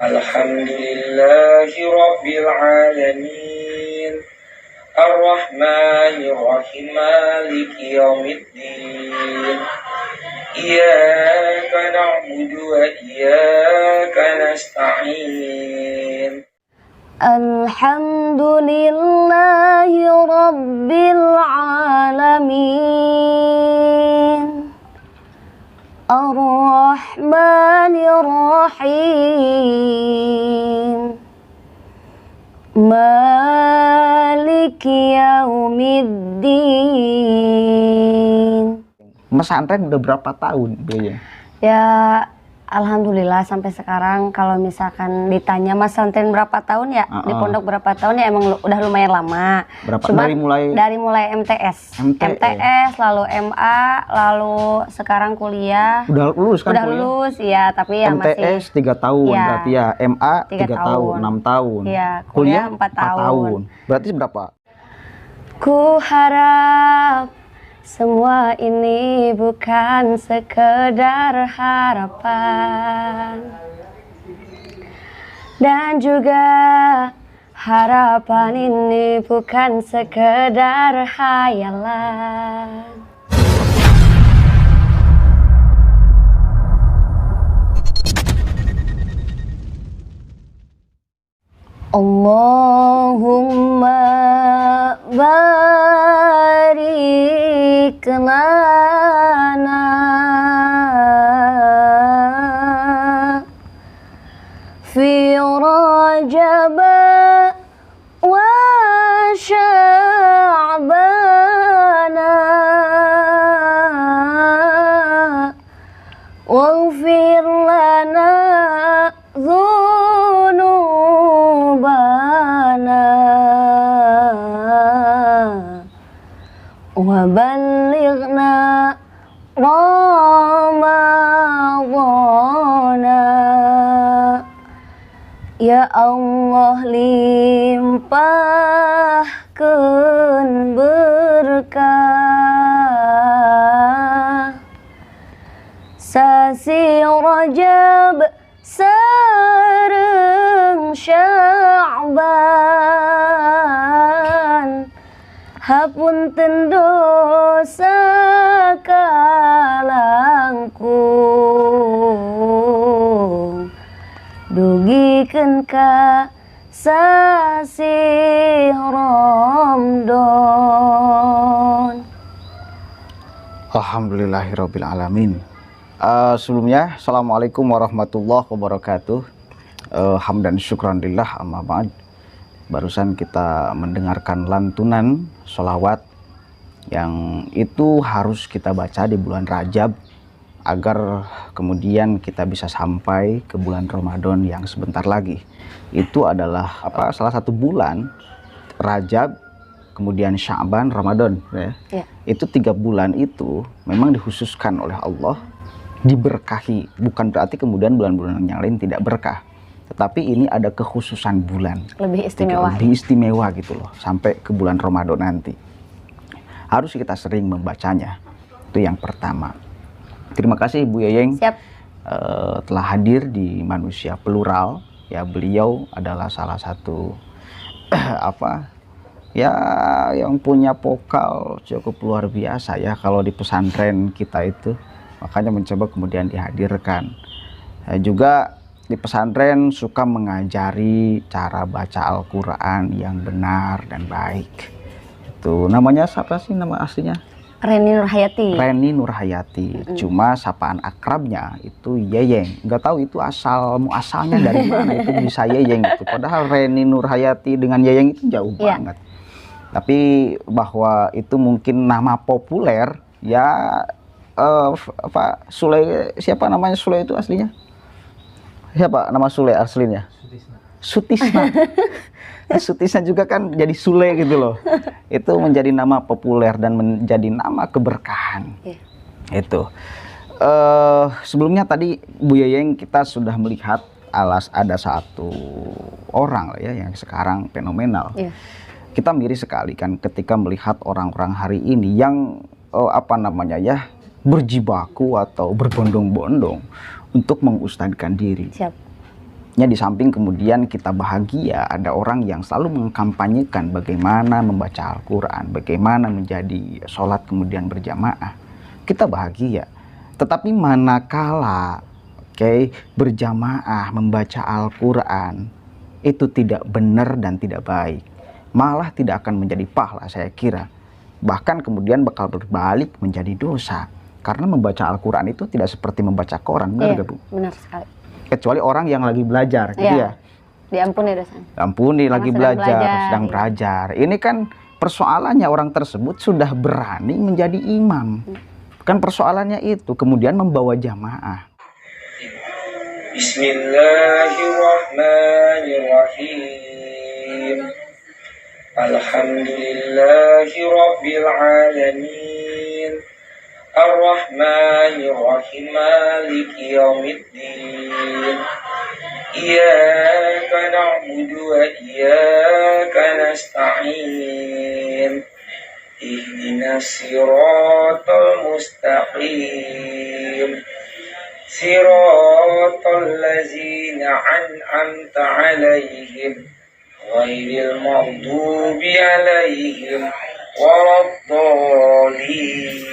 Alhamdulillahi Rabbil Alamin Ar-Rahmanir-Rahim Maliki Yawmiddin Iyyaka na'budu wa iyyaka nasta'in Alhamdulillahi Rabbil Alamin Ar-Rahmanir-Rahim Maliki Yawmiddin. Pesantren udah berapa tahun, Bu? Ya, alhamdulillah sampai sekarang. Kalau misalkan ditanya Mas pesantren berapa tahun ya, di pondok berapa tahun ya, emang udah lumayan lama. Berapa? Cuman dari mulai MTS, lalu MA, lalu sekarang kuliah. Udah lulus kan? Udah lulus, ya, tapi ya MTS masih 3 tahun, ya, berarti ya. MA 3 tahun, 6 tahun. Ya, kuliah 4 tahun. Berarti berapa? Ku harap semua ini bukan sekedar harapan, dan juga harapan ini bukan sekedar hayalan. Allahumma barik lana fi Rajab wa Sya'ban waghfir lana wa ballighna Ramadhana. Ya Allah, limpahkeun berkah sasi Rajab sareng Sya'ban. Hapunten dosa kalangkung, dugikeun ka sasi Ramadan. Alhamdulillahirabbil alamin. Sebelumnya, assalamualaikum warahmatullahi wabarakatuh. Hamdan syukran lillah, amma ba'd. Barusan kita mendengarkan lantunan sholawat yang itu harus kita baca di bulan Rajab agar kemudian kita bisa sampai ke bulan Ramadan yang sebentar lagi. Itu adalah salah satu bulan Rajab, kemudian Sya'ban, Ramadan ya. Itu 3 bulan itu memang dikhususkan oleh Allah, diberkahi. Bukan berarti kemudian bulan-bulan yang lain tidak berkah, tetapi ini ada kekhususan bulan, lebih istimewa gitu loh, sampai ke bulan Ramadan nanti. Harus kita sering membacanya. Itu yang pertama. Terima kasih Bu Yeyeng. Siap. Telah hadir di Manusia Plural. Ya, beliau adalah salah satu yang punya vokal cukup luar biasa ya kalau di pesantren kita itu. Makanya mencoba kemudian dihadirkan. Juga di pesantren suka mengajari cara baca Al-Quran yang benar dan baik. Itu namanya siapa sih nama aslinya? Reni Nurhayati. Reni Nurhayati. Cuma sapaan akrabnya itu Yeyeng. Nggak tahu itu asalnya dari mana itu bisa Yeyeng itu. Padahal Reni Nurhayati dengan Yeyeng itu jauh banget. Tapi bahwa itu mungkin nama populer ya. Sule, siapa namanya Sule itu aslinya? Siapa nama Sule aslinya? Sutisna. Sutisna juga kan jadi Sule gitu loh. Itu menjadi nama populer dan menjadi nama keberkahan. Itu. Sebelumnya tadi Bu Yeyeng kita sudah melihat ada satu orang ya yang sekarang fenomenal. Kita miris sekali kan ketika melihat orang-orang hari ini yang berjibaku atau berbondong-bondong untuk mengustadkan diri. di samping kemudian kita bahagia, ada orang yang selalu mengkampanyekan bagaimana membaca Al-Quran, bagaimana menjadi sholat kemudian berjamaah. Kita bahagia. Tetapi manakala berjamaah membaca Al-Quran itu tidak benar dan tidak baik, malah tidak akan menjadi pahala saya kira. Bahkan kemudian bakal berbalik menjadi dosa. Karena membaca Al-Quran itu tidak seperti membaca koran, benar gak Bu? Benar sekali. Kecuali orang yang lagi belajar gitu ya. Diampuni dosanya. Ampuni, lagi belajar, sedang iya. belajar. Ini kan persoalannya orang tersebut sudah berani menjadi imam. Kan persoalannya itu, kemudian membawa jamaah. Bismillahirrahmanirrahim. Alhamdulillahi Rabbil Alamin. Ar-Rahmanir-Rahim. Maliki Yawmiddin. Iyyaka na'budu wa iyyaka nasta'in. Ihdinas siratal mustaqim. Siratal ladzina an'amta 'alaihim ghairil maghdubi 'alaihim waladdallin.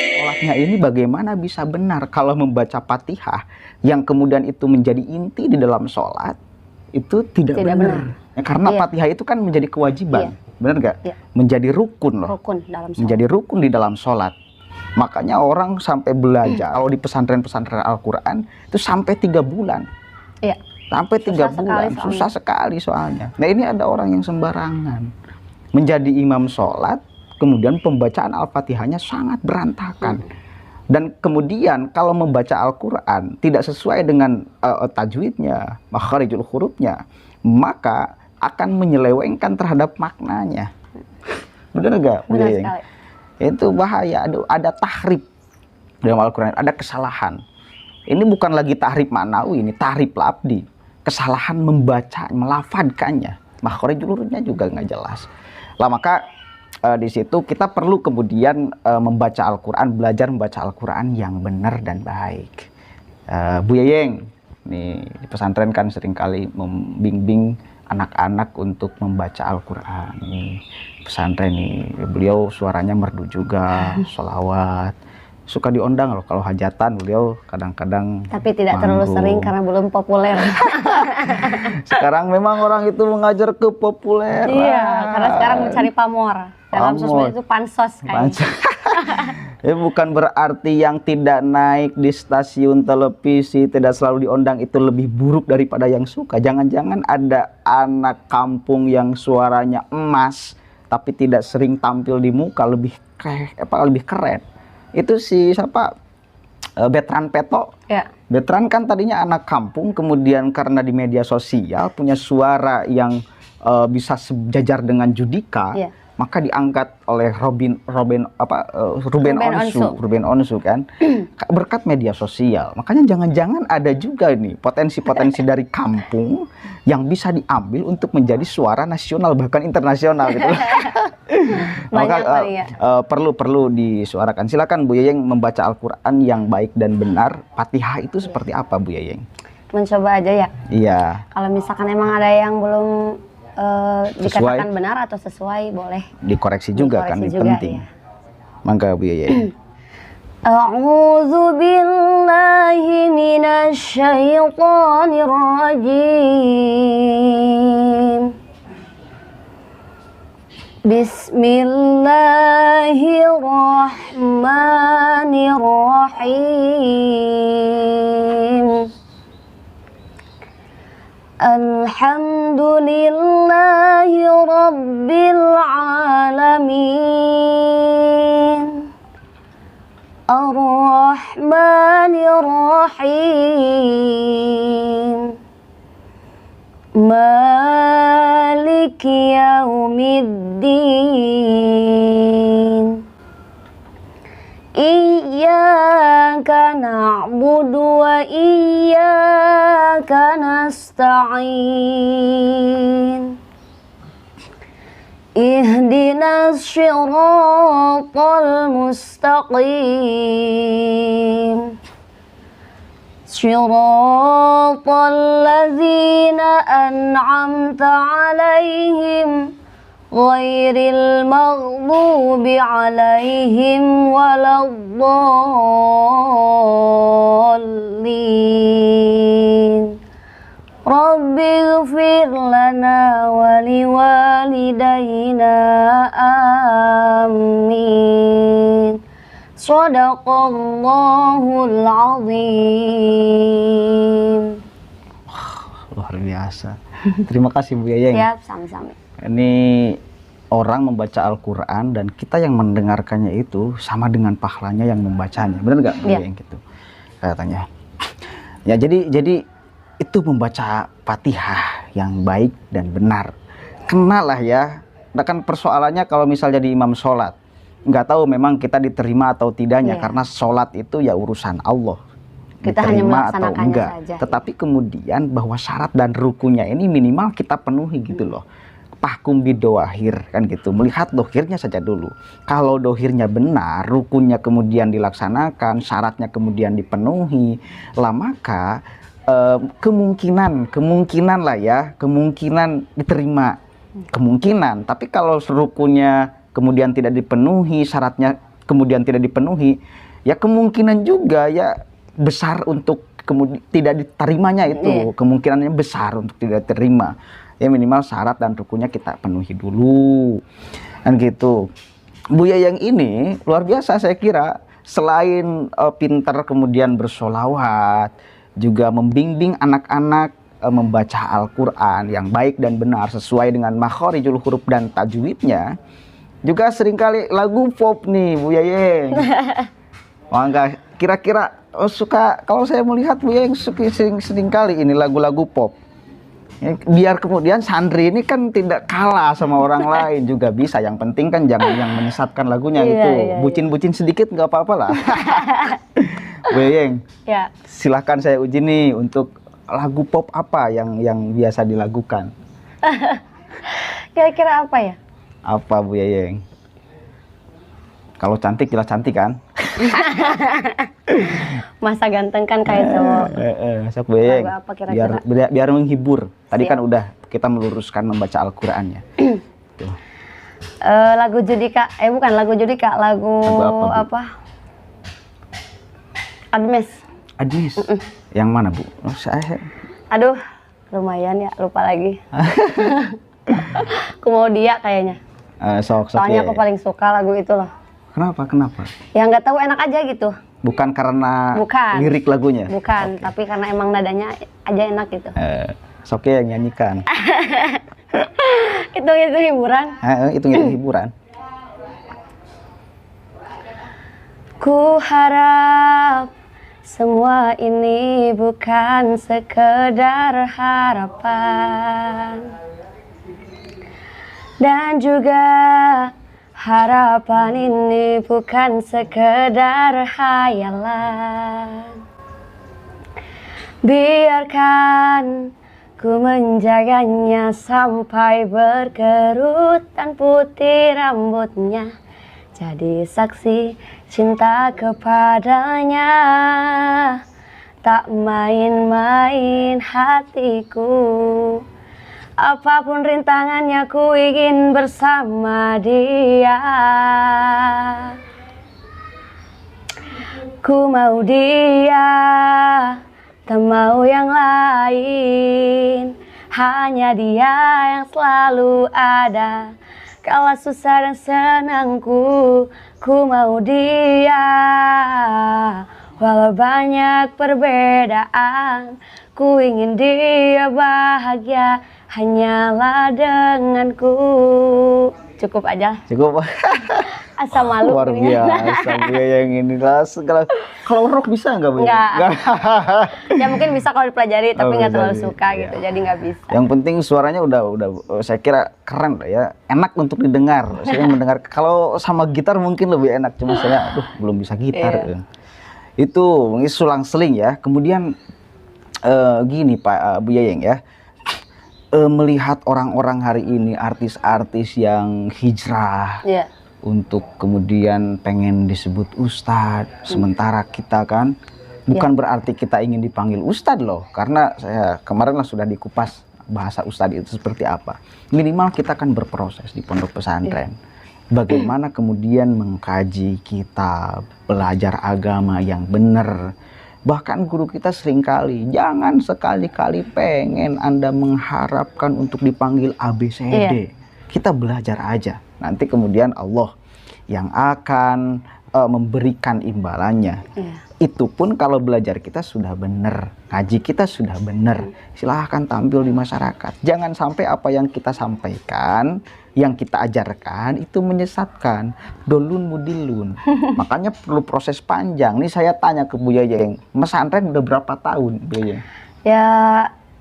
Sholatnya ini bagaimana bisa benar kalau membaca Fatihah yang kemudian itu menjadi inti di dalam sholat itu tidak benar. Ya, karena Fatihah itu kan menjadi kewajiban, benar nggak? Menjadi rukun loh. Menjadi rukun di dalam sholat. Makanya orang sampai belajar kalau di pesantren-pesantren Al-Quran itu sampai 3 bulan. Sampai 3 bulan, susah sekali soalnya. Nah ini ada orang yang sembarangan menjadi imam sholat, kemudian pembacaan Al-Fatihahnya sangat berantakan. Dan kemudian kalau membaca Al-Quran tidak sesuai dengan tajwidnya, makharijul hurufnya, maka akan menyelewengkan terhadap maknanya. Benar nggak? Benar sekali. Itu bahaya, ada tahrif dalam Al-Quran, ada kesalahan. Ini bukan lagi tahrif ma'nawi, ini tahrif labdi. Kesalahan membaca, melafadkannya. Makharijul hurufnya juga nggak jelas. Lah maka di situ kita perlu kemudian membaca Al-Quran, belajar membaca Al-Quran yang benar dan baik. Bu Yeyeng, nih di pesantren kan seringkali membimbing anak-anak untuk membaca Al-Quran. Nih pesantren nih, beliau suaranya merdu juga, sholawat. Suka diundang loh kalau hajatan, beliau kadang-kadang tapi tidak terlalu sering karena belum populer. Sekarang memang orang itu mengajar ke populer. Iya, karena sekarang mencari pamor. Dalam sosmed itu pansos kayaknya. Ya, bukan berarti yang tidak naik di stasiun televisi, tidak selalu diundang itu lebih buruk daripada yang suka. Jangan-jangan ada anak kampung yang suaranya emas tapi tidak sering tampil di muka, lebih keren. Itu si siapa? Betran Peto. Ya. Betran kan tadinya anak kampung, kemudian karena di media sosial punya suara yang bisa sejajar dengan Judika, maka diangkat oleh Ruben Onsu kan, berkat media sosial. Makanya jangan-jangan ada juga nih potensi-potensi dari kampung yang bisa diambil untuk menjadi suara nasional bahkan internasional gitu. Maka perlu disuarakan. Silakan Bu Yeyeng membaca Al-Quran yang baik dan benar. Fatihah itu seperti apa Bu Yeyeng? Mencoba aja ya. Iya. Kalau misalkan emang ada yang belum dikatakan benar atau sesuai, boleh dikoreksi juga kan, ini penting. Ya. Mangga Bu Yeyeng. A'udzu billahi minasy syaithanir rajim. Bismillahirrahmanirrahim. Alhamdulillahi Rabbil Alamin. Ar-Rahmanir-Rahim. Maliki Yawmiddin. Iyyaka na'budu wa iyyaka nasta'in. Ihdinas siratal mustaqim. Shiratal ladzina an'amta 'alaihim ghairil maghdubi 'alaihim waladdallin. Rabbighfir lana wa liwalidayna amin. Shadaqallahul azim. Luar biasa. Terima kasih Bu Yayeng. Siap, sami-sami. Ini orang membaca Al-Quran dan kita yang mendengarkannya itu sama dengan pahalanya yang membacanya. Benar nggak Bu Yayeng gitu katanya? Ya jadi itu membaca Fatihah yang baik dan benar. Kenalah ya. Nah kan persoalannya kalau misalnya di imam sholat, nggak tahu memang kita diterima atau tidaknya, karena sholat itu ya urusan Allah. Kita hanya diterima atau melaksanakannya enggak. saja. Tetapi kemudian bahwa syarat dan rukunnya ini minimal kita penuhi gitu loh. Pahkum bidoahir kan gitu, melihat dohirnya saja dulu. Kalau dohirnya benar, rukunnya kemudian dilaksanakan, syaratnya kemudian dipenuhi, lah maka kemungkinan lah ya, kemungkinan diterima, kemungkinan. Tapi kalau rukunnya kemudian tidak dipenuhi, syaratnya kemudian tidak dipenuhi, ya kemungkinan juga ya besar untuk kemudian tidak diterimanya itu, kemungkinannya besar untuk tidak diterima. Ya minimal syarat dan rukunnya kita penuhi dulu kan gitu. Bu Yayeng ini luar biasa saya kira, selain pintar kemudian bersolawat, juga membimbing anak-anak membaca Al-Quran yang baik dan benar sesuai dengan makhorijul huruf dan tajwidnya. Juga seringkali lagu pop nih Bu Yayeng. Wah enggak, kira-kira suka, kalau saya melihat Bu Yayeng seringkali ini lagu-lagu pop. Ya, biar kemudian santri ini kan tidak kalah sama orang lain juga bisa. Yang penting kan jangan yang menyesatkan lagunya gitu. Bucin-bucin sedikit nggak apa-apa lah. Bu Yayeng, silahkan saya uji nih untuk lagu pop apa yang biasa dilakukan. Kira-kira apa ya? Apa Bu Yayeng? Kalau cantik jelas cantik kan? Masa ganteng kan kayak cowok. Sok Bu Yayeng. Lagu apa kira-kira? Biar menghibur. Tadi Siap. kan udah kita meluruskan membaca Al-Qur'annya. Tuh. Lagu Judika, bukan lagu Judika, lagu apa? Admes. Admes. Yang mana Bu? Aduh, lumayan ya, lupa lagi. Aku mau dia kayaknya. Soalnya aku paling suka lagu itu loh. Kenapa? Ya nggak tahu, enak aja gitu. Bukan karena lirik lagunya? Bukan, tapi karena emang nadanya aja enak gitu. Soke yang nyanyikan. Itu hiburan. Itu hiburan. Ku harap semua ini bukan sekedar harapan, dan juga harapan ini bukan sekedar hayalan. Biarkan ku menjaganya sampai berkerut dan putih rambutnya, jadi saksi cinta kepadanya. Tak main-main hatiku, apapun rintangannya ku ingin bersama dia. Ku mau dia, tak mau yang lain. Hanya dia yang selalu ada kala susah dan senangku. Ku mau dia, walau banyak perbedaan. Ku ingin dia bahagia, hanyalah denganku. Cukup aja. Cukup. Asa malu. Luar biasa Bu Yayeng ini lah segala. Kalau rock bisa nggak Bu? Nggak. Ya mungkin bisa kalau dipelajari, tapi nggak terlalu suka gitu, jadi nggak bisa. Yang penting suaranya udah saya kira keren lah ya, enak untuk didengar. Saya mendengar kalau sama gitar mungkin lebih enak, cuma saya belum bisa gitar. Itu sulang-seling ya. Kemudian gini Pak Bu Yayeng ya, melihat orang-orang hari ini, artis-artis yang hijrah untuk kemudian pengen disebut ustadz, sementara kita kan Bukan berarti kita ingin dipanggil ustadz loh, karena saya kemarin lah sudah dikupas bahasa ustadz itu seperti apa. Minimal kita kan berproses di pondok pesantren. Bagaimana kemudian mengkaji kitab, belajar agama yang benar. Bahkan guru kita seringkali, jangan sekali-kali pengen Anda mengharapkan untuk dipanggil ABCD. Kita belajar aja. Nanti kemudian Allah yang akan memberikan imbalannya. Itu pun kalau belajar kita sudah benar, ngaji kita sudah benar. Silahkan tampil di masyarakat. Jangan sampai apa yang kita sampaikan, yang kita ajarkan itu menyesatkan. Dolun mudilun. Makanya perlu proses panjang. Nih saya tanya ke Bu Yayeng, pesantren udah berapa tahun, Bu Yayeng? Ya,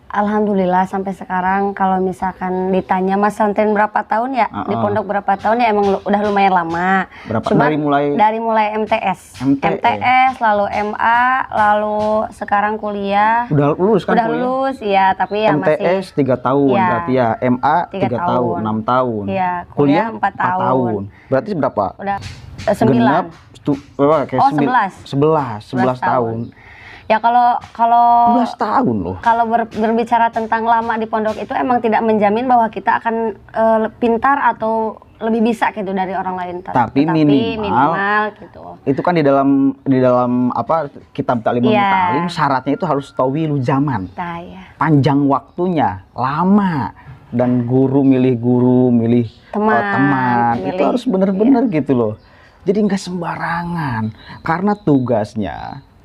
alhamdulillah sampai sekarang kalau misalkan ditanya Mas pesantren berapa tahun ya, di pondok berapa tahun ya, emang udah lumayan lama. Berapa? Cuma dari mulai MTS, lalu MA, lalu sekarang kuliah. Udah lulus kan? Udah lulus, ya, tapi ya MTS masih 3 tahun ya, berarti ya, MA 3 tahun, tahun, 6 tahun. Ya, kuliah 4 tahun. Berarti berapa? Udah 9. Genap, kayak Oh, 11 tahun. Ya kalau 11 tahun loh. Kalau berbicara tentang lama di pondok itu emang tidak menjamin bahwa kita akan pintar atau lebih bisa gitu dari orang lain. Tapi minimal gitu. Itu kan di dalam apa kitab Ta'limul Muta'allim syaratnya itu harus tawilu zaman. Panjang waktunya, lama, dan milih teman, itu harus benar-benar gitu loh. Jadi nggak sembarangan, karena tugas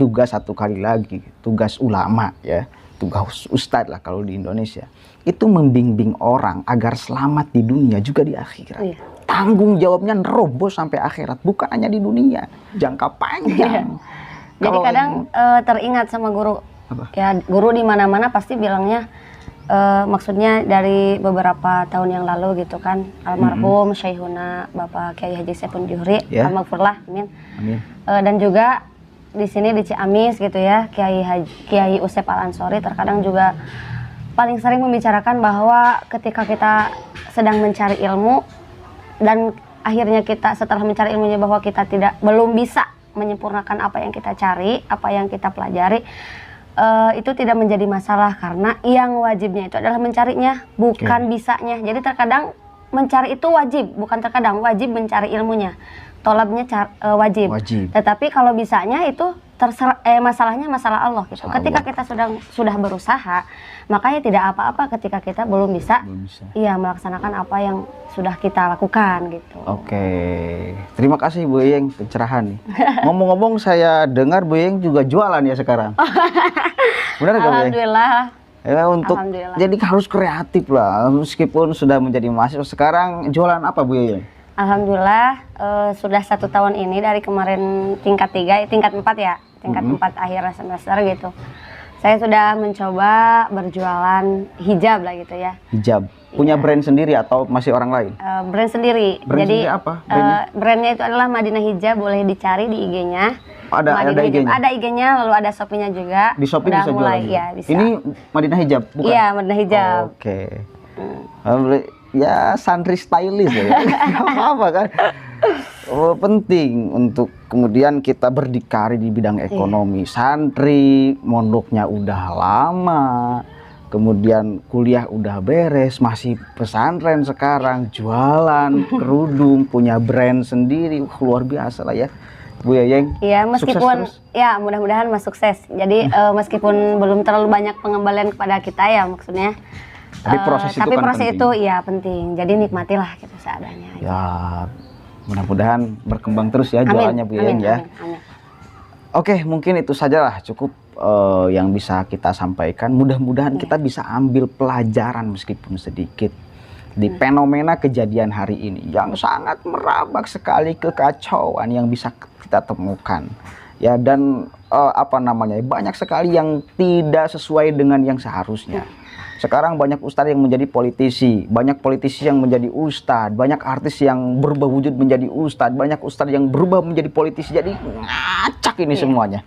satu kali lagi, tugas ulama ya, tugas ustadz lah kalau di Indonesia, itu membimbing orang agar selamat di dunia juga di akhirat. Tanggung jawabnya nerobos sampai akhirat, bukan hanya di dunia, jangka panjang. Jadi kadang teringat sama guru. Apa? Ya, guru di mana-mana pasti bilangnya, maksudnya dari beberapa tahun yang lalu gitu kan, almarhum Syekhuna Bapak Kiai Haji Saiful Juhri, almarhumlah, amin. Dan juga di sini di Ciamis gitu ya, Kiai Usep Al Ansori terkadang juga paling sering membicarakan bahwa ketika kita sedang mencari ilmu dan akhirnya kita setelah mencari ilmunya bahwa kita belum bisa menyempurnakan apa yang kita cari, apa yang kita pelajari, itu tidak menjadi masalah karena yang wajibnya itu adalah mencarinya, bukan bisanya. Jadi terkadang mencari itu wajib, bukan terkadang wajib mencari ilmunya. Tolabnya wajib. Tetapi kalau bisanya itu masalahnya masalah Allah gitu. Ketika kita sudah berusaha, makanya tidak apa-apa ketika kita belum bisa. Iya, melaksanakan apa yang sudah kita lakukan gitu. Oke. Terima kasih Bu Yeng pencerahan nih. Ngomong-ngomong, saya dengar Bu Yeng juga jualan ya sekarang. Benar nggak Bu Yeng? Alhamdulillah. Ya, jadi harus kreatif lah, meskipun sudah menjadi mahasiswa. Sekarang jualan apa Bu Yeng? Alhamdulillah sudah 1 tahun ini, dari kemarin tingkat 4 ya, tingkat 4 akhir semester gitu. Saya sudah mencoba berjualan hijab lah gitu ya. Hijab? Punya brand sendiri atau masih orang lain? Brand sendiri. Brand jadi sendiri apa? Brandnya itu adalah Madinah Hijab, boleh dicari di IG-nya. Ada IG-nya? Ada IG-nya, lalu ada Shopee-nya juga. Di Shopee bisa jualan? Ya, bisa. Ini Madinah Hijab bukan? Iya, Madinah Hijab. Oke. Ya santri stylish ya. Apa kan? Penting untuk kemudian kita berdikari di bidang ekonomi. Santri mondoknya udah lama, kemudian kuliah udah beres, masih pesantren sekarang, jualan kerudung, punya brand sendiri. Luar biasa lah ya Bu Yayeng. Iya, meskipun ya mudah-mudahan mas sukses. Jadi meskipun belum terlalu banyak pengembalian kepada kita ya, maksudnya. Tapi proses itu ya penting. Jadi nikmatilah gitu seadanya. Ya, mudah-mudahan berkembang terus ya jualannya Bu Yayeng ya. Amin. Oke, mungkin itu sajalah cukup yang bisa kita sampaikan. Mudah-mudahan kita bisa ambil pelajaran meskipun sedikit di fenomena kejadian hari ini yang sangat merabak sekali kekacauan yang bisa kita temukan. Ya, dan banyak sekali yang tidak sesuai dengan yang seharusnya. Sekarang banyak ustadz yang menjadi politisi, banyak politisi yang menjadi ustadz, banyak artis yang berubah wujud menjadi ustadz, banyak ustadz yang berubah menjadi politisi. Jadi ngacak ini semuanya.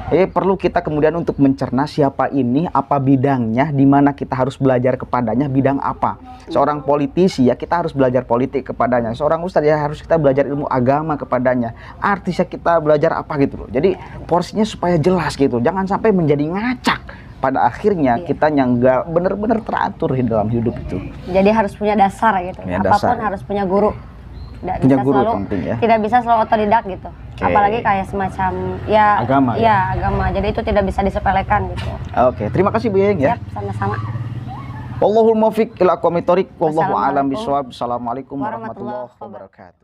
Perlu kita kemudian untuk mencerna siapa ini, apa bidangnya, di mana kita harus belajar kepadanya, bidang apa. Seorang politisi ya kita harus belajar politik kepadanya. Seorang ustadz ya harus kita belajar ilmu agama kepadanya. Artis ya kita belajar apa gitu loh. Jadi porsinya supaya jelas gitu. Jangan sampai menjadi ngacak. Pada akhirnya kita yang nggak benar-benar teratur di dalam hidup itu. Jadi harus punya dasar gitu. Ya, Apapun dasar. harus punya guru. Punya guru penting ya. Tidak bisa selalu otodidak gitu. Apalagi kayak semacam ya agama. Ya, agama. Jadi itu tidak bisa disepelekan gitu. Oke, terima kasih Bu Yeng ya. Siap, sama-sama. Wallahul muwaffiq ila aqwamit thoriq wallahu a'lam bishawab. Assalamualaikum warahmatullahi wabarakatuh.